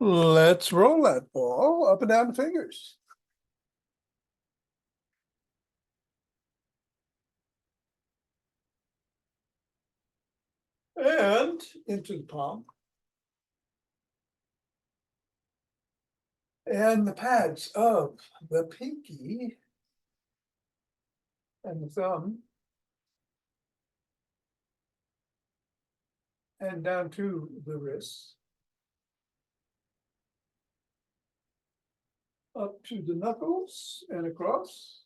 Let's roll that ball up and down the fingers. And into the palm. And the pads of the pinky and the thumb. And down to the wrist. Up to the knuckles and across.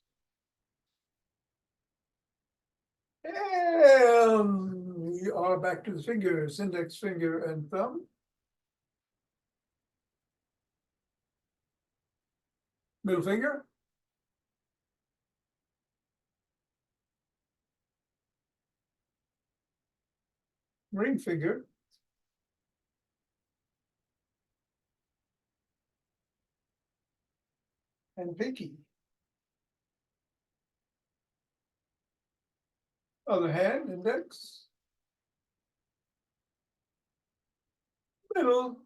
And we are back to the fingers, index finger and thumb. Middle finger. Ring finger. And pinky. Other hand, index. Middle.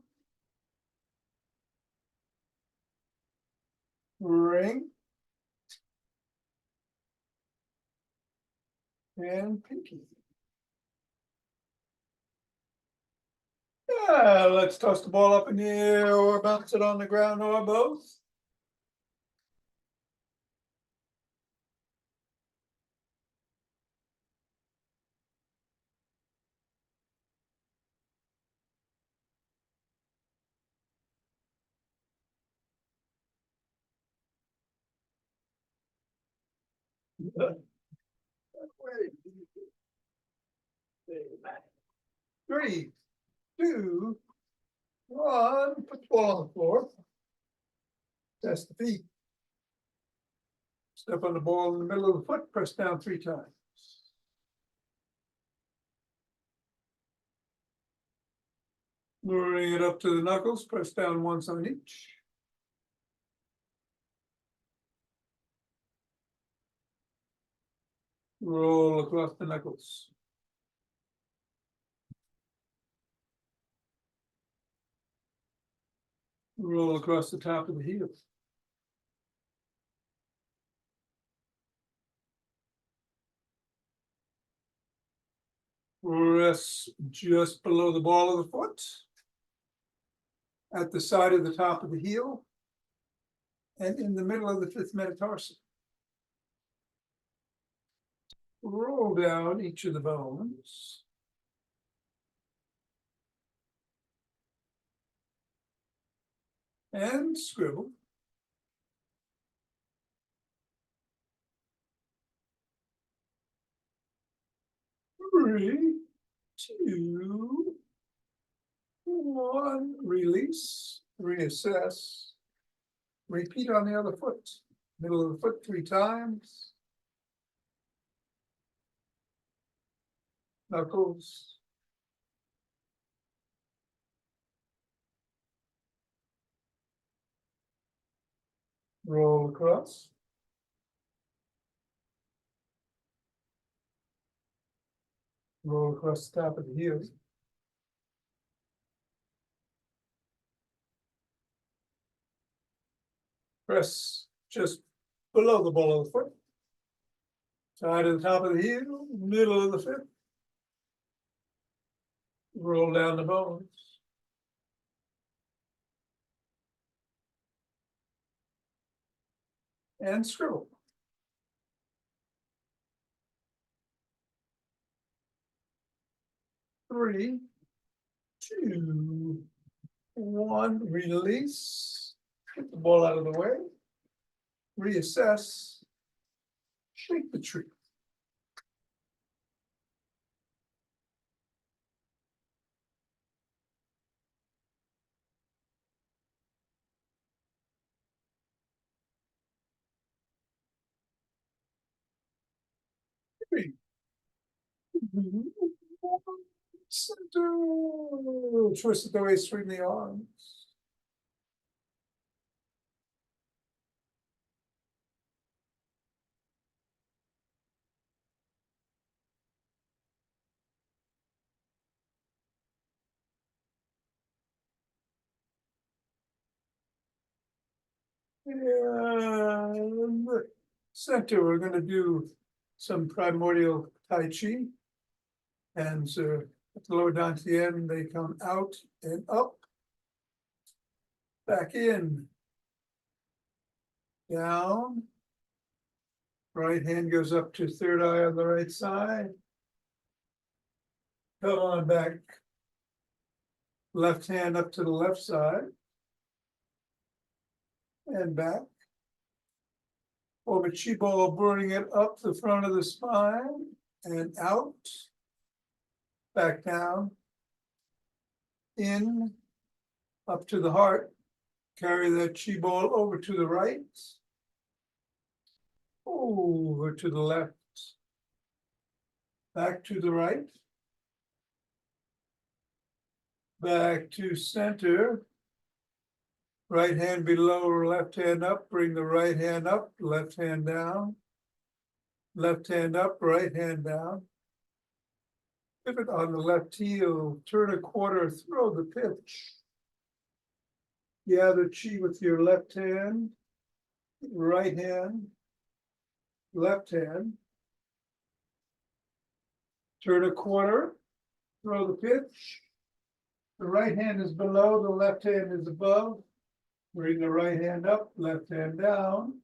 Ring. And pinky. Yeah, let's toss the ball up in the air or bounce it on the ground or both. Three, two, one, put the ball on the floor. Test the feet. Step on the ball in the middle of the foot, press down 3 times. Bring it up to the knuckles, press down once on each. Roll across the knuckles. Roll across the top of the heel. Rest just below the ball of the foot. At the side of the top of the heel. And in the middle of the 5th metatarsal. Roll down each of the bones. And scribble. Three, two, one. Release, reassess. Repeat on the other foot. Middle of the foot 3 times. Knuckles. Roll across. Roll across the top of the heel. Press just below the ball of the foot. Side of the top of the heel, middle of the 5th. Roll down the bones. And scribble. Three, two, one. Release. Get the ball out of the way. Reassess. Shake the tree. Three. Center. Twist it the way, swing the arms. And center, we're gonna do some primordial Tai Chi. Hands are lower down to the end, they come out and up. Back in. Down. Right hand goes up to third eye on the right side. Come on back. Left hand up to the left side. And back. Over chi ball, burning it up the front of the spine and out. Back down. In. Up to the heart. Carry that chi ball over to the right. Over to the left. Back to the right. Back to center. Right hand below, left hand up, bring the right hand up, left hand down. Left hand up, right hand down. Pivot on the left heel, turn a quarter, throw the pitch. Gather chi with your left hand, right hand, left hand. Turn a quarter, throw the pitch. The right hand is below, the left hand is above. Bring the right hand up, left hand down.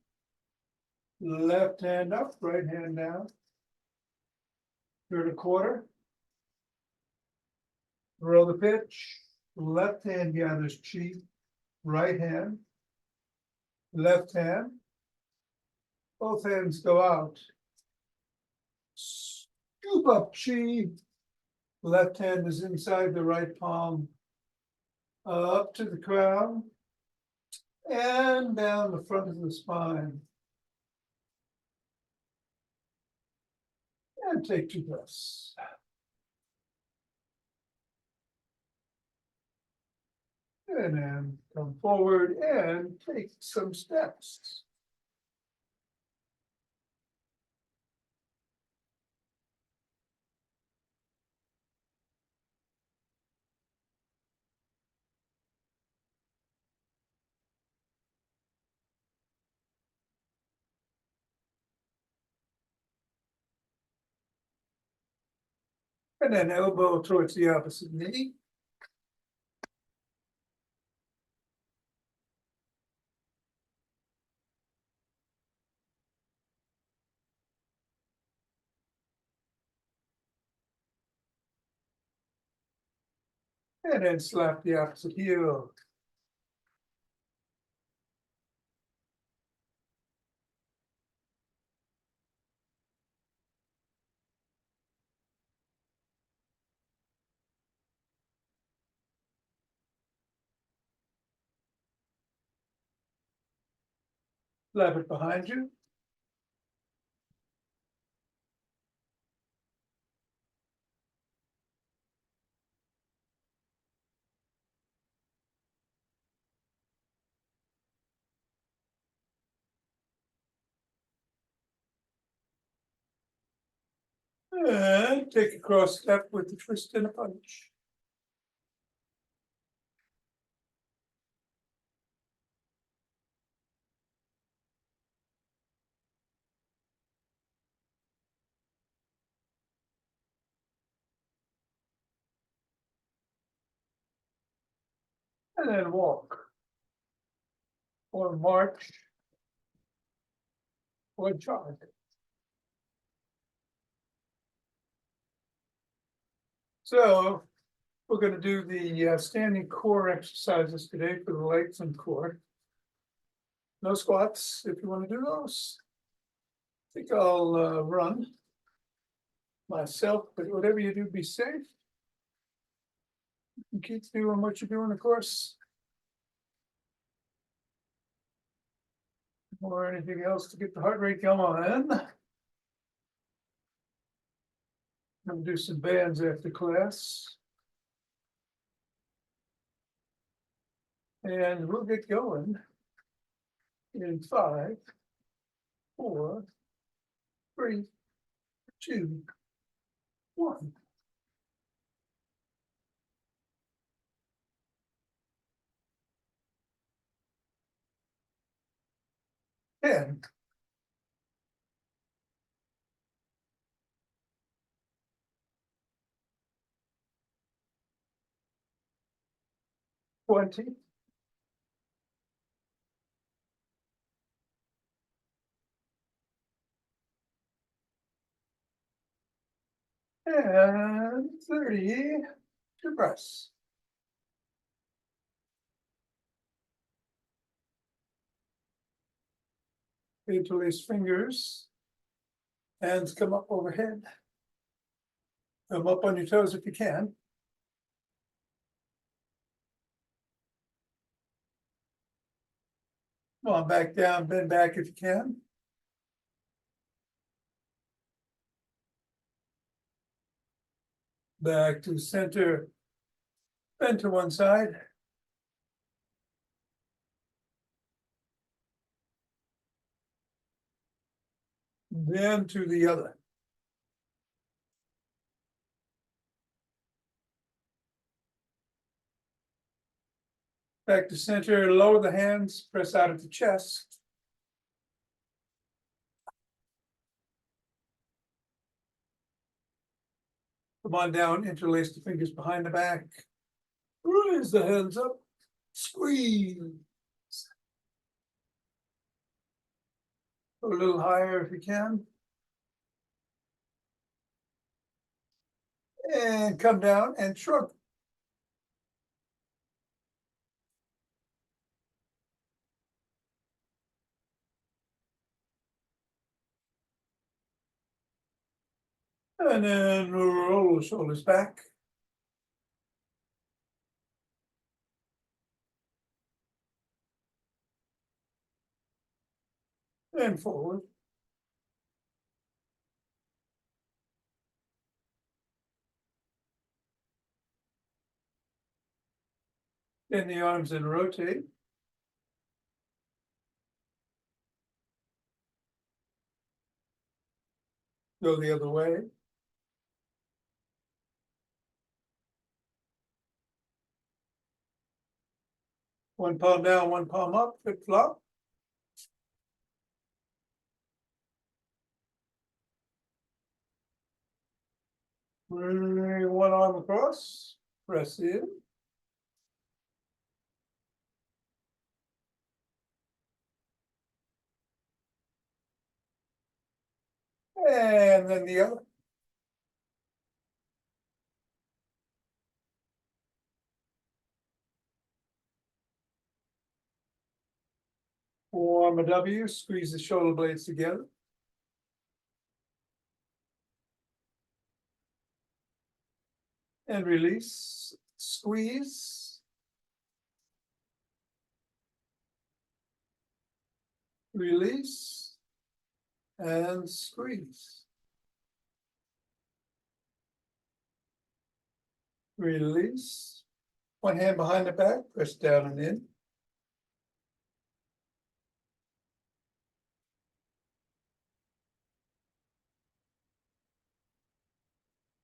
Left hand up, right hand down. Turn a quarter. Throw the pitch. Left hand gathers chi. Right hand. Left hand. Both hands go out. Scoop up chi. Left hand is inside the right palm. Up to the crown. And down the front of the spine. And take 2 breaths. And then come forward and take some steps. And then elbow towards the opposite knee. And then slap the opposite heel. Slap it behind you. And take a cross step with the twist and a punch. And then walk. Or march. Or jog. So we're going to do the standing core exercises today for the legs and core. No squats if you want to do those. I think I'll run myself, but whatever you do, be safe. And keep doing what you're doing, of course. Or anything else to get the heart rate going. I'm gonna do some bands after class. And we'll get going in 5, 4, 3, 2, 1. 10. $20. And 30 to press. Interlace fingers. Hands come up overhead. Come up on your toes if you can. Come on, back down, bend back if you can. Back to center. Bend to one side. Then to the other. Back to center, lower the hands, press out at the chest. Come on down, interlace the fingers behind the back. Raise the hands up, squeeze. Go a little higher if you can. And come down and shrug. And then roll the shoulders back. And forward. Bend the arms and rotate. Go the other way. One palm down, one palm up, flip flop. Bring one arm across, press in. And then the other. Form a W, squeeze the shoulder blades together. And release, squeeze. Release. And squeeze. Release. One hand behind the back, press down and in.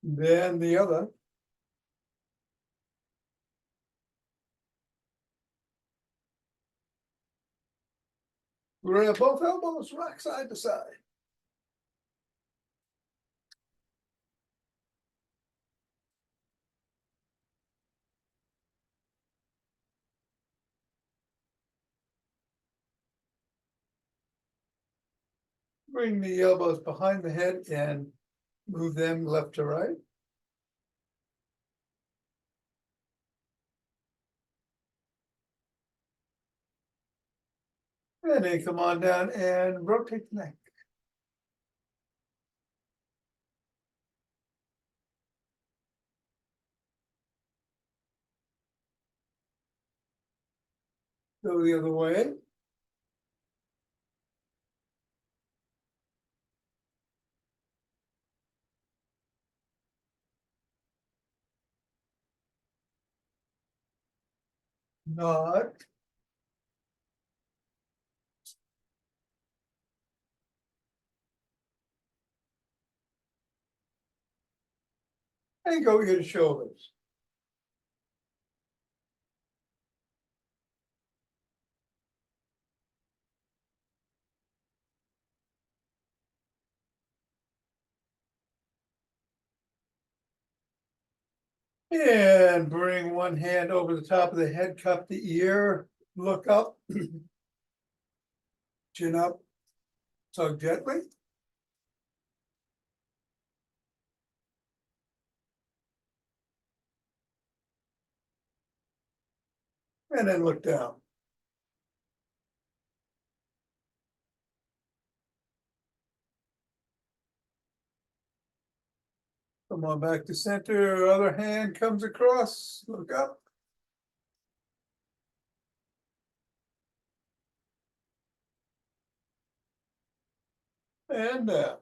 Then the other. Grab both elbows, rock side to side. Bring the elbows behind the head and move them left to right. And then come on down and rotate the neck. Go the other way. Nod. And go ear to shoulders. And bring one hand over the top of the head, cup the ear, look up. Chin up, tug gently. And then look down. Come on back to center, other hand comes across, look up. And down.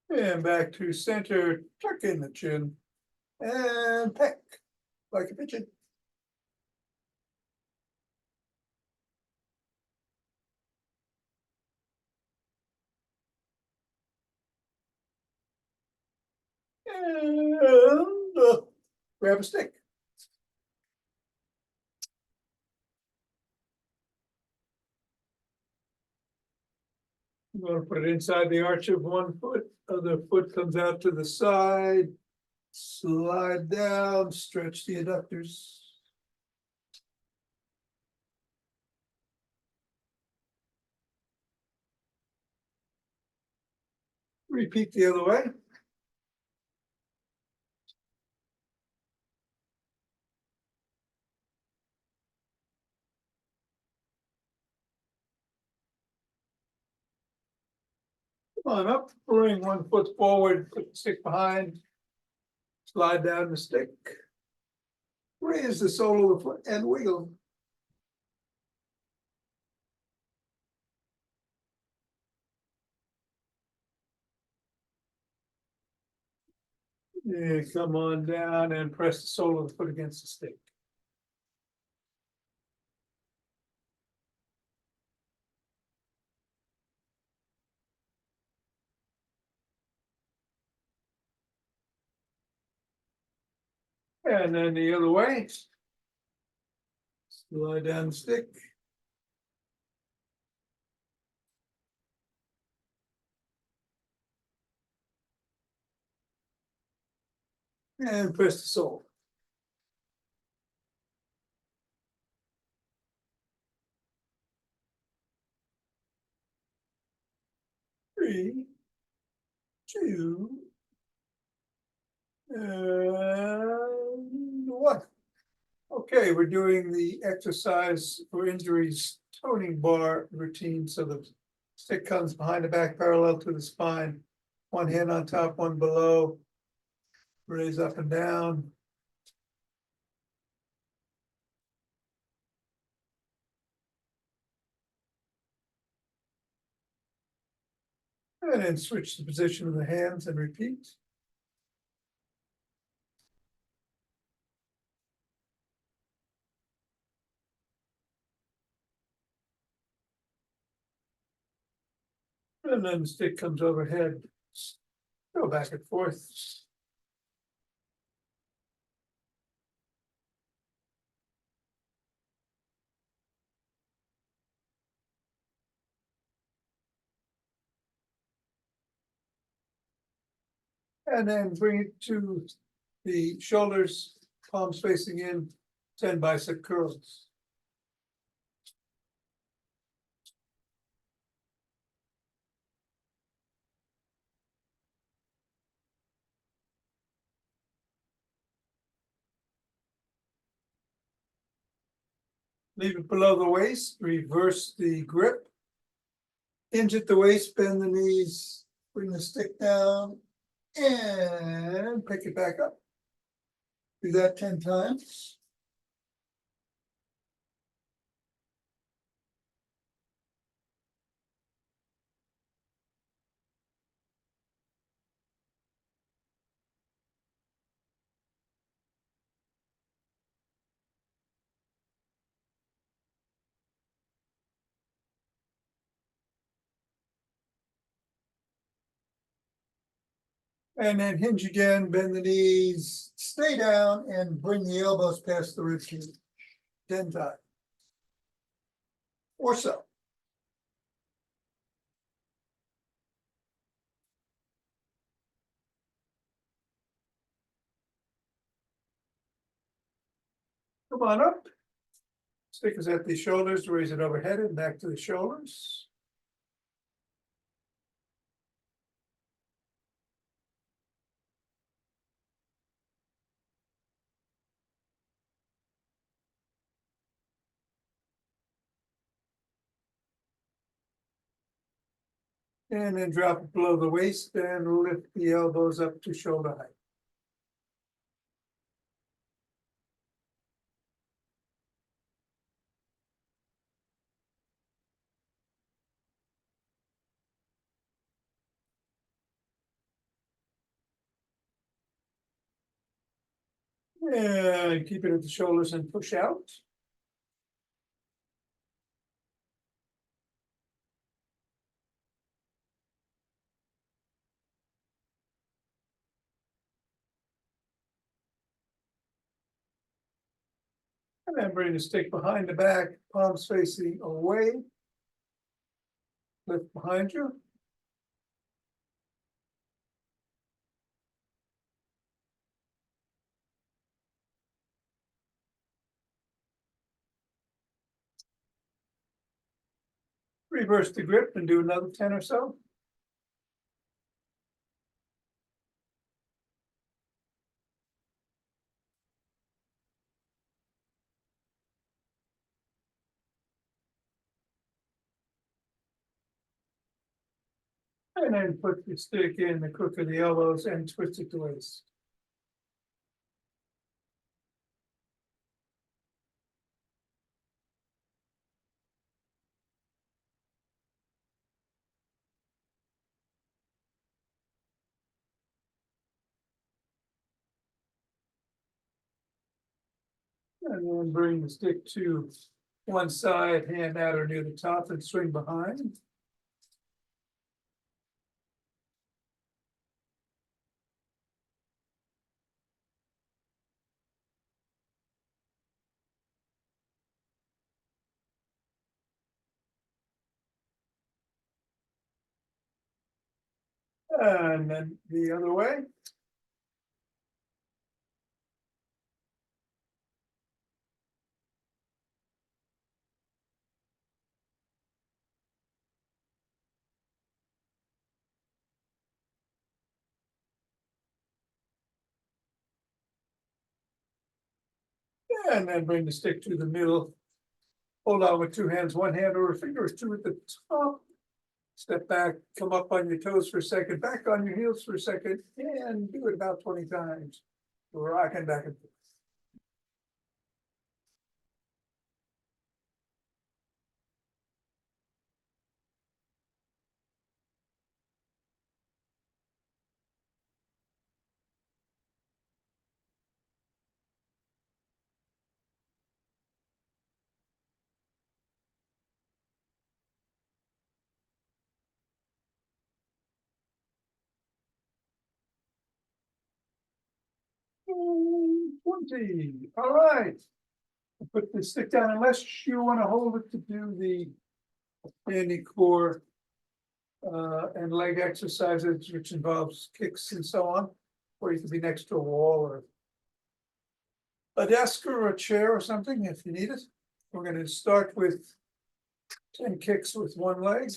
And back to center, tuck in the chin. And peck, like a pigeon. And grab a stick. I'm going to put it inside the arch of one foot, other foot comes out to the side, slide down, stretch the adductors. Repeat the other way. Come on up, bring one foot forward, put the stick behind, slide down the stick. Raise the sole of the foot and wiggle. And come on down and press the sole of the foot against the stick. And then the other way. Slide down the stick. And press the sole. Three, two, and one. Okay, we're doing the exercise for injuries toning bar routine. So the stick comes behind the back parallel to the spine. One hand on top, one below. Raise up and down. And then switch the position of the hands and repeat. And then the stick comes overhead. Go back and forth. And then bring it to the shoulders, palms facing in, 10 bicep curls. Leave it below the waist, reverse the grip. Hinge at the waist, bend the knees, bring the stick down, and pick it back up. Do that 10 times. And then hinge again, bend the knees, stay down, and bring the elbows past the rib cage. 10 times. Or so. Come on up. Stick is at the shoulders, raise it overhead and back to the shoulders. And then drop it below the waist and lift the elbows up to shoulder height. And keep it at the shoulders and push out. And then bring the stick behind the back, palms facing away. Lift behind you. Reverse the grip and do another 10 or so. And then put the stick in the crook of the elbows and twist it to waist. And then bring the stick to one side, hand out or near the top and swing behind. And then the other way. And then bring the stick to the middle. Hold on with two hands, one hand or a finger or two at the top. Step back, come up on your toes for a second, back on your heels for a second, and do it about 20 times. Rocking back and forth. And 20. All right. Put the stick down unless you want to hold it to do the standing core and leg exercises, which involves kicks and so on, or you could be next to a wall or a desk or a chair or something if you need it. We're going to start with 10 kicks with one leg.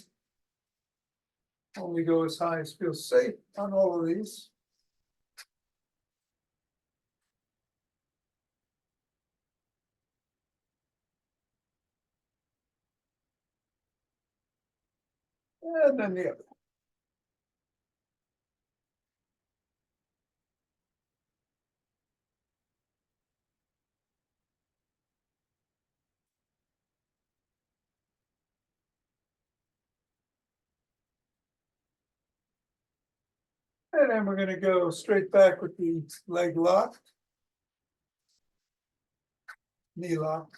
Only go as high as feels safe on all of these. And then the other. And then we're going to go straight back with the leg lock, knee lock.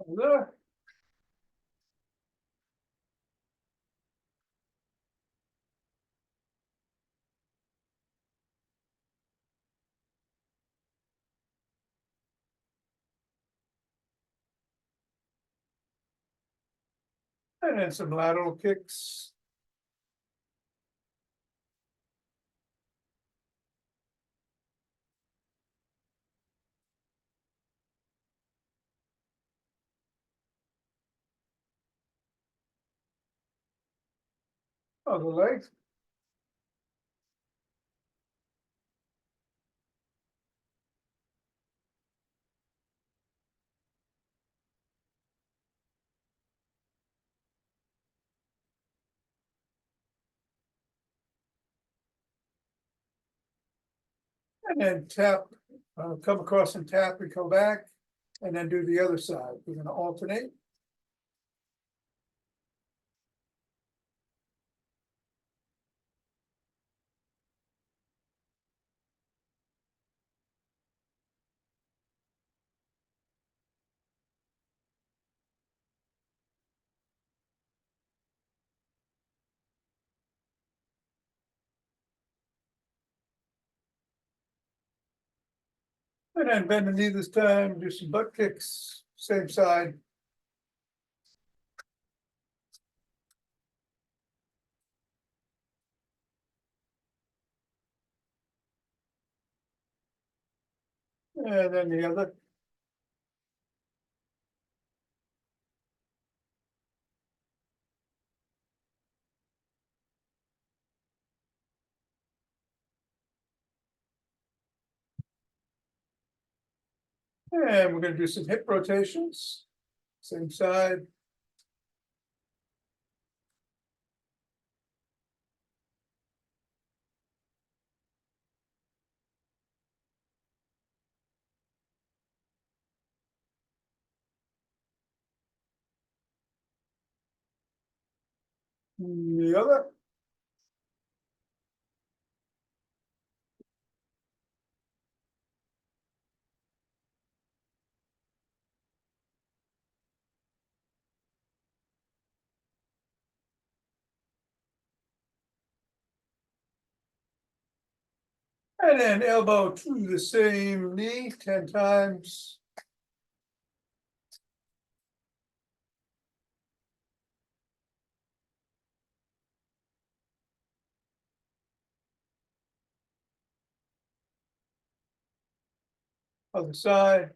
There. And then some lateral kicks. Of the legs. And then tap, come across and tap and go back, and then do the other side. We're gonna alternate. And then bend the knee this time, do some butt kicks, same side. And then the other. And we're gonna do some hip rotations, same side. The other. And then elbow to the same knee 10 times. Other side.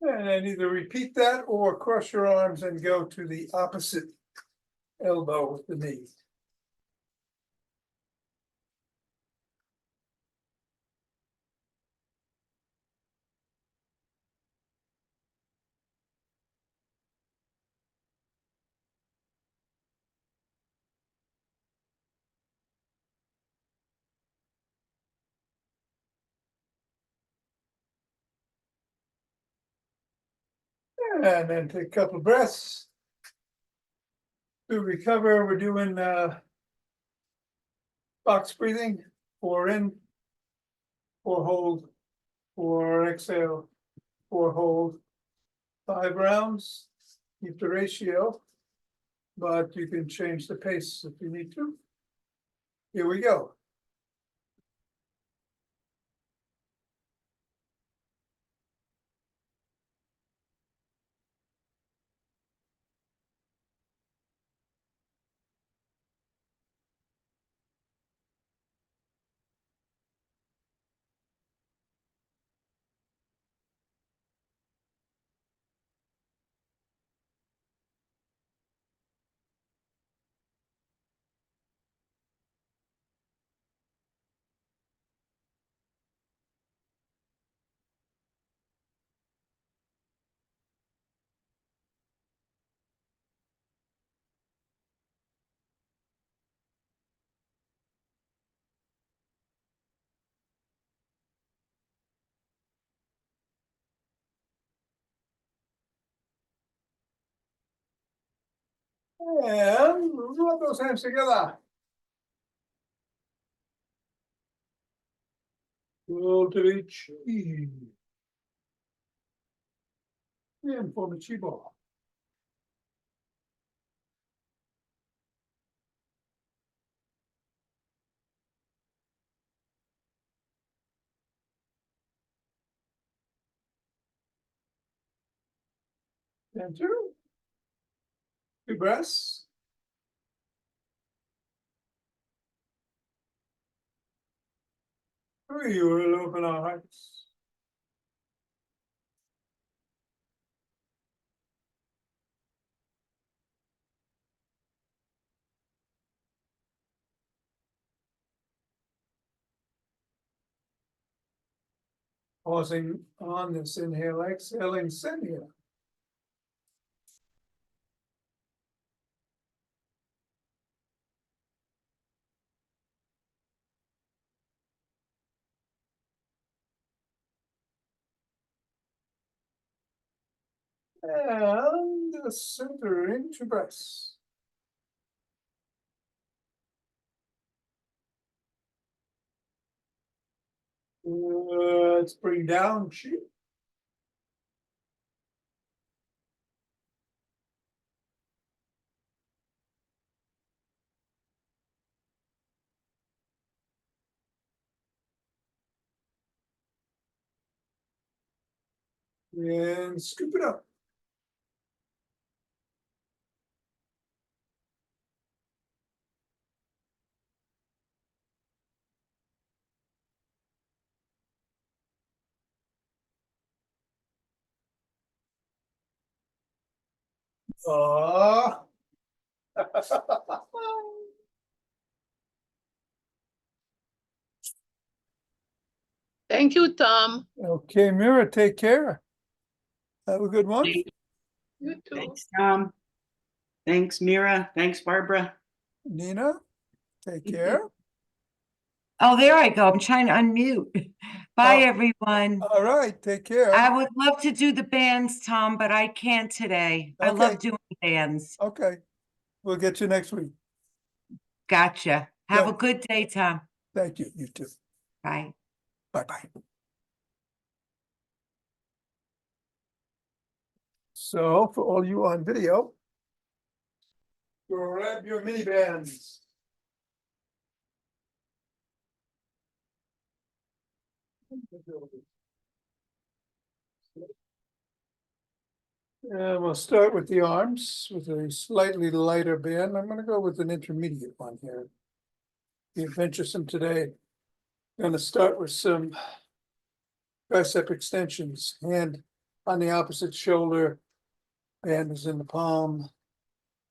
And then either repeat that or cross your arms and go to the opposite elbow with the knee. And then take a couple of breaths. To recover, we're doing box breathing, 4 in, 4 hold, 4 exhale, 4 hold, 5 rounds. Keep the ratio, but you can change the pace if you need to. Here we go. And rub those hands together. Roll to the chi. And form a chi ball. Center. Two breaths. You will open our hearts. Pausing on this inhale, exhaling, send here. And the centering two breaths. Let's bring down chi. And scoop it up. Ah. Thank you, Thom. Okay, Mira, take care. Have a good one. You too. Thanks, Thom. Thanks, Mira. Thanks, Barbara. Nina, take care. Oh, there I go. I'm trying to unmute. Bye, Oh. everyone. All right, take care. I would love to do the bands, Tom, but I can't today. I love Okay. doing bands. Okay, we'll get you next week. Gotcha. Have a Good. good day, Tom. Thank you. You too. Bye. Bye-bye. So for all you on video, grab your mini bands. And we'll start with the arms with a slightly lighter band. I'm gonna go with an intermediate one here. Be adventuresome today. Gonna start with some tricep extensions, hand on the opposite shoulder. Hand is in the palm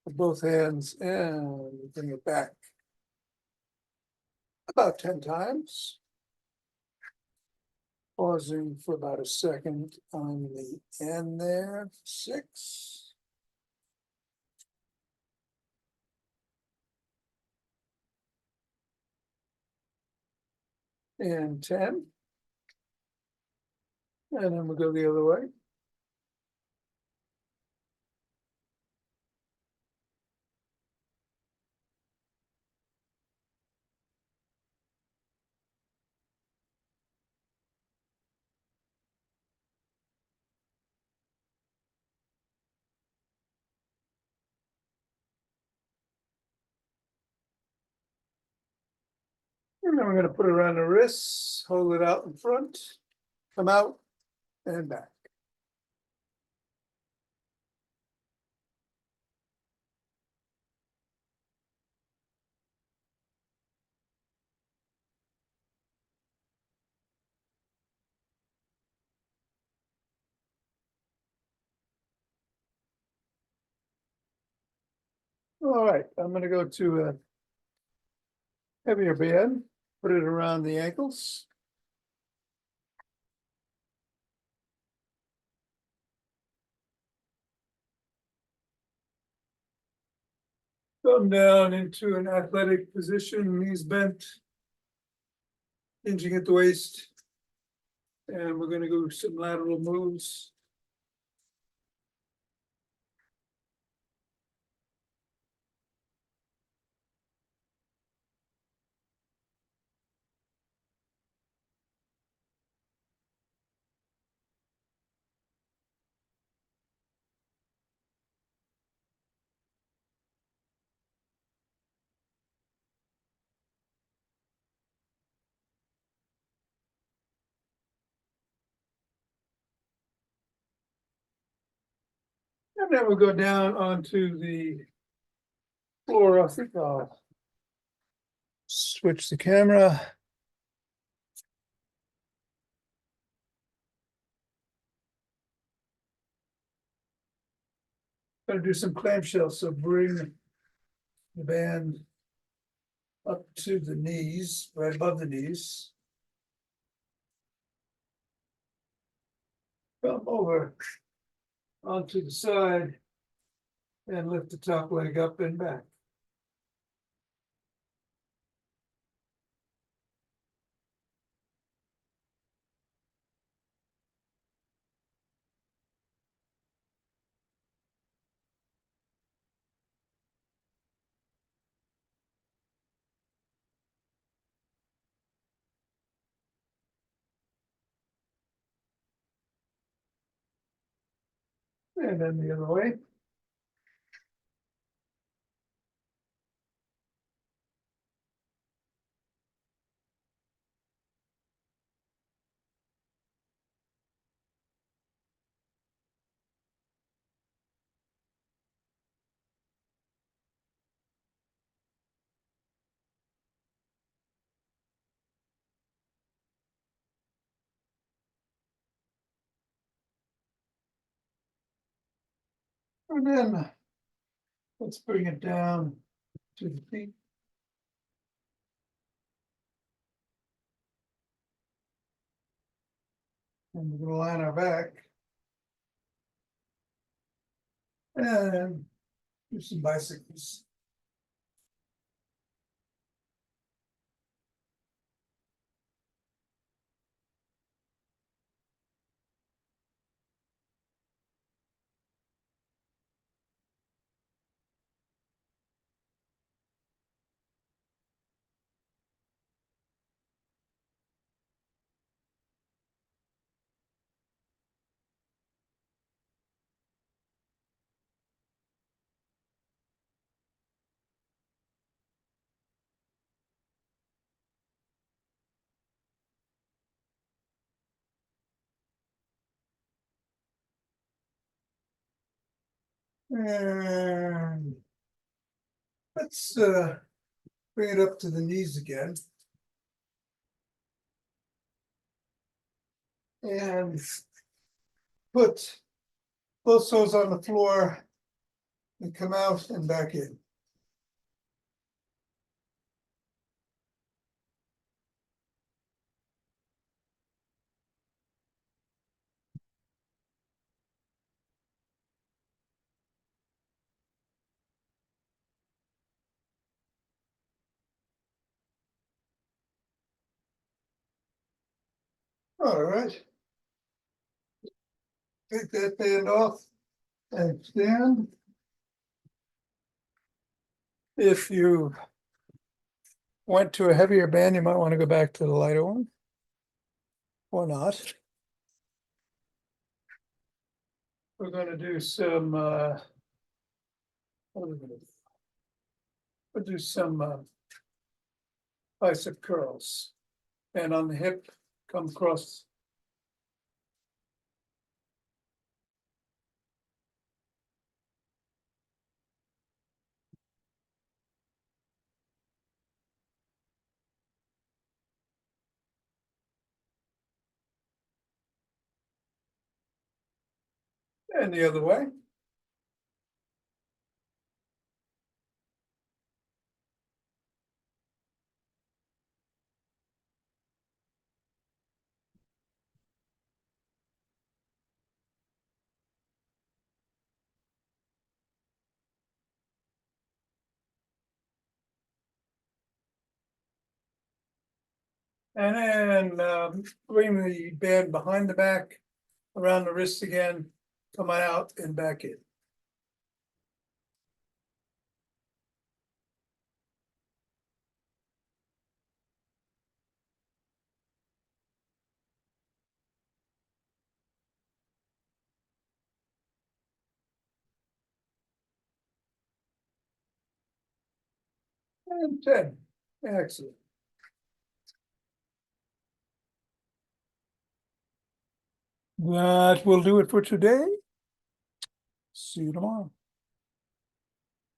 of both hands and bring it back. About 10 times. Pausing for about a second on the end there, 6. And 10. And then we'll go the other way. And then we're gonna put it around the wrists, hold it out in front, come out and back. All right, I'm gonna go to a heavier band, put it around the ankles. Come down into an athletic position, knees bent. Hinging at the waist. And we're gonna go some lateral moves. then we'll go down onto the floor. I think I'll switch the camera. Gonna do some clamshells, so bring the band up to the knees, right above the knees. Come over onto the side and lift the top leg up and back. And then the other way. And then let's bring it down to the feet. And we're gonna line our back. And do some bicycles. And let's bring it up to the knees again. And put both toes on the floor and come out and back in. All right. Take that band off and stand. If you went to a heavier band, you might want to go back to the lighter one. Or not. We're gonna do some what are we gonna do? We'll do some bicep curls. And on the hip, come across. And the other way. And then bring the band behind the back, around the wrist again, come out and back in. And 10. Excellent. That will do it for today. See you tomorrow.